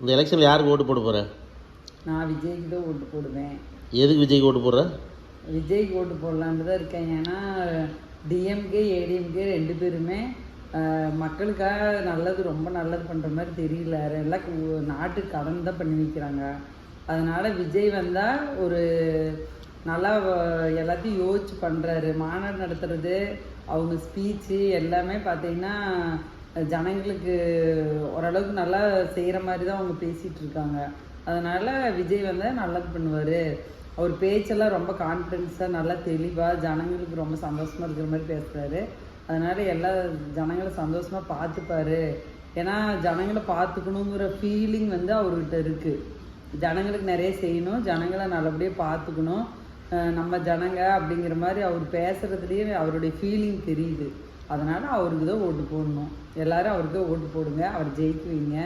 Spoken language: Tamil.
இந்த எலெக்ஷனில் யாருக்கு ஓட்டு போட போகிற? நான் விஜய்க்கு தான் ஓட்டு போடுவேன். எதுக்கு விஜய்க்கு ஓட்டு போடுற? விஜய்க்கு ஓட்டு போடலான்னு தான் இருக்கேன். ஏன்னா டிஎம்கே ஏடிஎம்கே ரெண்டு பேருமே மக்களுக்காக நல்லது, ரொம்ப நல்லது பண்ணுற மாதிரி தெரியல. எல்லாம் நாட்டுக்கு கடன் தான் பண்ணி வைக்கிறாங்க. அதனால் விஜய் வந்தால் ஒரு நல்லா எல்லாத்தையும் யோசிச்சு பண்ணுறாரு. மாநாடு நடத்துறது, அவங்க ஸ்பீச்சு எல்லாமே பார்த்திங்கன்னா ஜனங்களுக்கு ஓரளவுக்கு நல்லா செய்கிற மாதிரி தான் அவங்க பேசிகிட்டு இருக்காங்க. அதனால் விஜய் வந்தால் நல்லது பண்ணுவார். அவர் பேச்செல்லாம் ரொம்ப கான்ஃபிடென்ஸாக நல்லா தெளிவாக ஜனங்களுக்கு ரொம்ப சந்தோஷமாக இருக்கிற மாதிரி பேசுகிறாரு. அதனால் எல்லா ஜனங்களும் சந்தோஷமாக பார்த்துப்பாரு. ஏன்னா ஜனங்களை பார்த்துக்கணுங்கிற ஃபீலிங் வந்து அவர்கிட்ட இருக்குது. ஜனங்களுக்கு நிறைய செய்யணும், ஜனங்களை நல்லபடியாக பார்த்துக்கணும், நம்ம ஜனங்க அப்படிங்கிற மாதிரி அவர் பேசுகிறதுலேயே அவருடைய ஃபீலிங் தெரியுது. அதனால் அவருக்கு தான் ஓட்டு போடணும். எல்லோரும் அவருக்கு ஓட்டு போடுங்க, அவர் ஜெயிக்குவீங்க.